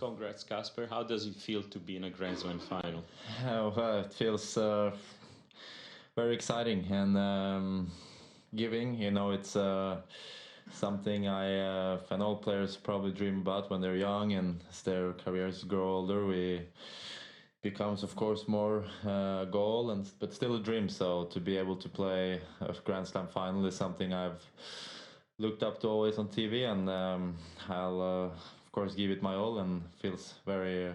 Congrats, Casper. How does it feel to be in a Grand Slam final? Well, it feels very exciting and giving. It's something and all players probably dream about when they're young, and as their careers grow older, we becomes, of course, more goal, but still a dream. So to be able to play a Grand Slam final is something I've looked up to always on TV, and I'll of course give it my all, and feels very,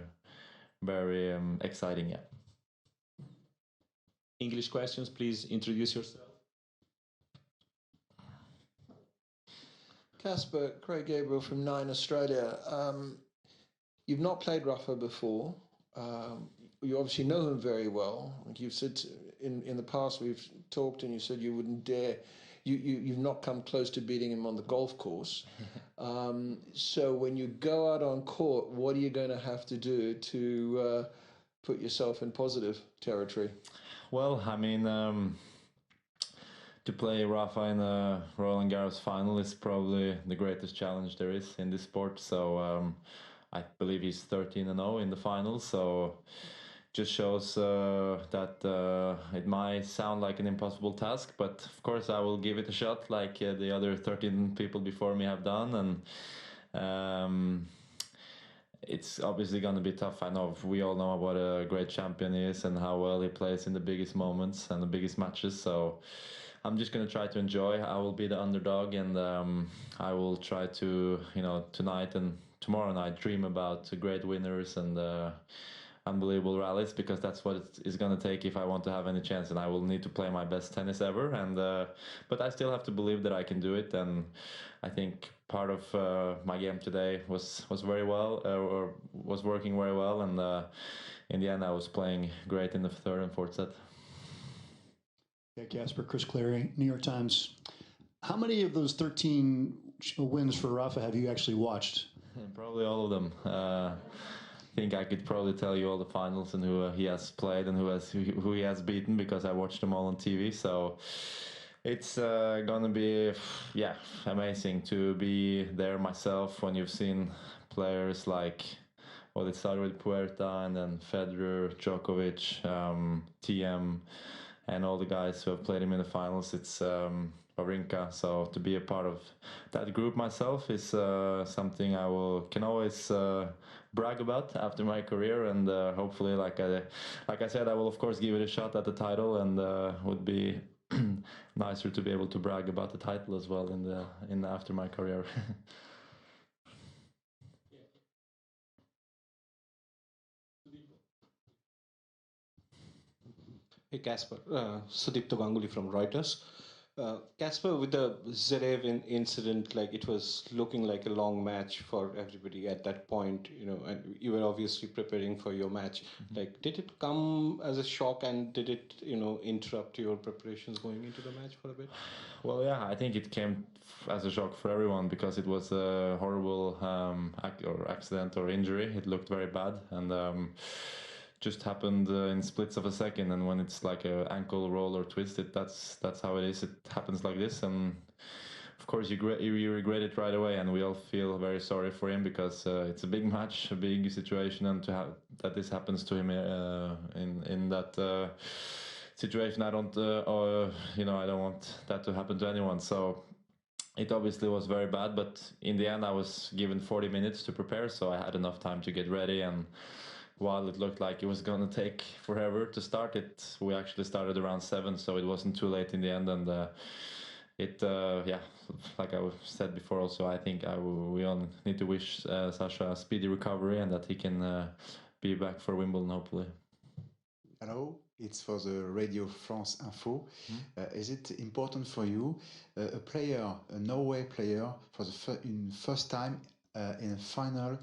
very exciting. Yeah. English questions, please introduce yourself. Casper, Craig Gabriel from Nine Australia. You've not played Rafa before. You obviously know him very well. Like you've said in the past, we've talked, and you said you wouldn't dare. You've not come close to beating him on the golf course. So when you go out on court, what are you going to have to do to put yourself in positive territory? Well, I mean, to play Rafa in a Roland Garros final is probably the greatest challenge there is in this sport. So I believe he's 13-0 in the finals. So just shows that it might sound like an impossible task, but of course I will give it a shot, like the other 13 people before me have done, and it's obviously going to be tough. I know we all know what a great champion he is and how well he plays in the biggest moments and the biggest matches. So I'm just going to try to enjoy. I will be the underdog, and I will try to, tonight and tomorrow night dream about great winners and unbelievable rallies, because that's what it is going to take if I want to have any chance, and I will need to play my best tennis ever. And but I still have to believe that I can do it, and I think part of my game today was very well, or was working very well, and in the end I was playing great in the third and fourth set. Yeah, Casper, Chris Clary, New York Times. How many of those 13 wins for Rafa have you actually watched? Probably all of them. I think I could probably tell you all the finals and who he has played and who he has beaten, because I watched them all on TV. So it's gonna be, yeah, amazing to be there myself when you've seen players like, well, it started with Puerta and then Federer, Djokovic, TM, and all the guys who have played him in the finals. It's Wawrinka. So to be a part of that group myself is something I can always brag about after my career, and hopefully, like I said, I will of course give it a shot at the title, and would be nicer to be able to brag about the title as well in after my career. Hey Casper, Sudipto Ganguly from Reuters. Casper, with the Zverev incident, like it was looking like a long match for everybody at that point, and you were obviously preparing for your match. Mm-hmm. Like, did it come as a shock, and did it, interrupt your preparations going into the match for a bit? Well, yeah, I think it came as a shock for everyone, because it was a horrible accident or injury. It looked very bad, and just happened in splits of a second. And when it's like a ankle roll or twist, that's how it is. It happens like this, and of course you regret it right away. And we all feel very sorry for him, because it's a big match, a big situation, and to have that this happens to him in that situation, I don't I don't want that to happen to anyone. So it obviously was very bad, but in the end I was given 40 minutes to prepare, so I had enough time to get ready. And while it looked like it was going to take forever to start it, we actually started around 7, so it wasn't too late in the end. And like I said before also, I think we all need to wish Sasha a speedy recovery, and that he can be back for Wimbledon, hopefully. Hello, it's for the Radio France Info. Is it important for you, a Norway player, for the first time in a final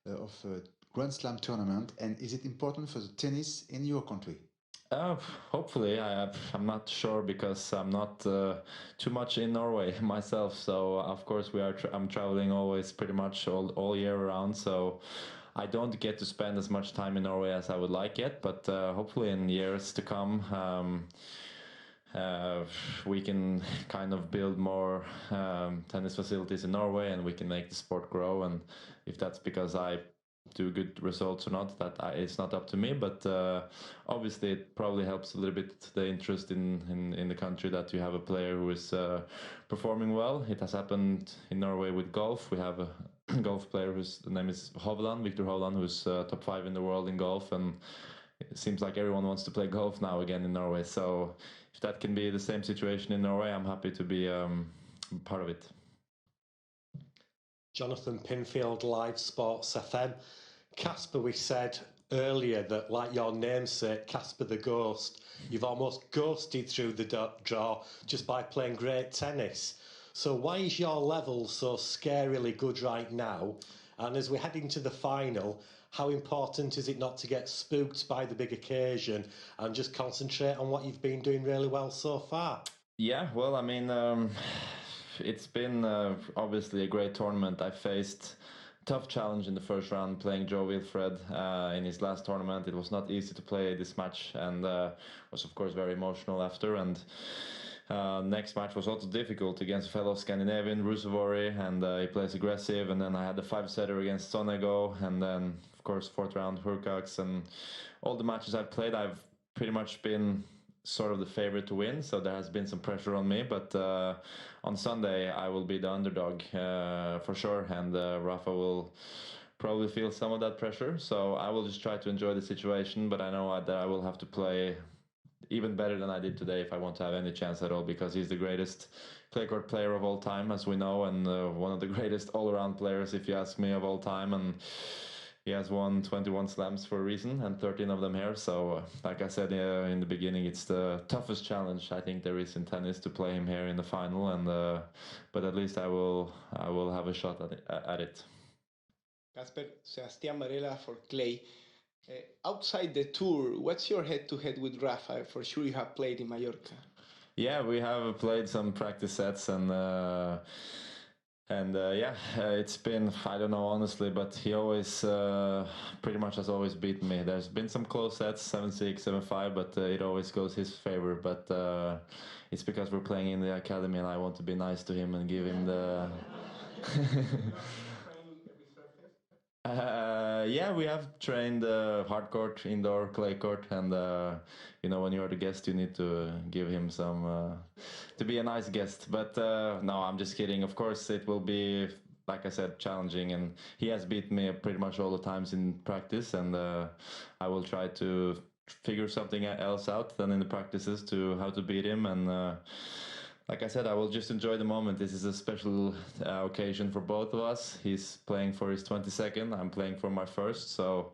of a Grand Slam tournament, and is it important for the tennis in your country? Hopefully. I'm not sure, because I'm not too much in Norway myself. So of course I'm traveling always pretty much all year around. So I don't get to spend as much time in Norway as I would like yet. But hopefully in years to come, we can kind of build more tennis facilities in Norway, and we can make the sport grow. And if that's because I do good results or not, it's not up to me. But obviously, it probably helps a little bit the interest in the country that you have a player who is performing well. It has happened in Norway with golf. We have a golf player whose name is Victor Hovland, who's top 5 in the world in golf, and it seems like everyone wants to play golf now again in Norway. So if that can be the same situation in Norway, I'm happy to be part of it. Jonathan Pinfield, Live Sports FM. Casper, we said earlier that, like your namesake, Casper the Ghost, you've almost ghosted through the draw just by playing great tennis. So why is your level so scarily good right now? And as we head into the final, how important is it not to get spooked by the big occasion and just concentrate on what you've been doing really well so far? Yeah, well, I mean, it's been obviously a great tournament. I faced tough challenge in the first round playing Joe Wilfred in his last tournament. It was not easy to play this match, and was of course very emotional after. And next match was also difficult against a fellow Scandinavian, Rusevori, and he plays aggressive. And then I had the 5-setter against Sonego, and then of course 4th round Hurkacz. And all the matches I've played, I've pretty much been sort of the favorite to win, so there has been some pressure on me. But on Sunday I will be the underdog for sure, and Rafa will probably feel some of that pressure. So I will just try to enjoy the situation, but I know that I will have to play even better than I did today if I want to have any chance at all, because he's the greatest clay court player of all time, as we know, and one of the greatest all-around players, if you ask me, of all time. And he has won 21 slams for a reason, and 13 of them here. So, like I said in the beginning, it's the toughest challenge I think there is in tennis to play him here in the final. And but at least I will have a shot at it. Casper, Sebastián Varela for Clay. Outside the tour, what's your head-to-head with Rafa? For sure you have played in Mallorca. Yeah, we have played some practice sets, and yeah, it's been, I don't know honestly, but he always pretty much has always beaten me. There's been some close sets, 7-6, 7-5, but it always goes his favor. But it's because we're playing in the academy, and I want to be nice to him and give him the yeah, we have trained hard court, indoor, clay court, and you know, when you're the guest, you need to give him some to be a nice guest. But no, I'm just kidding. Of course, it will be, like I said, challenging, and he has beat me pretty much all the times in practice, and I will try to figure something else out than in the practices to how to beat him. And like I said, I will just enjoy the moment. This is a special occasion for both of us. He's playing for his 22nd. I'm playing for my first. So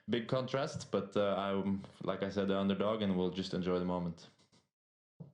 big contrast, but I'm, like I said, the underdog, and we'll just enjoy the moment.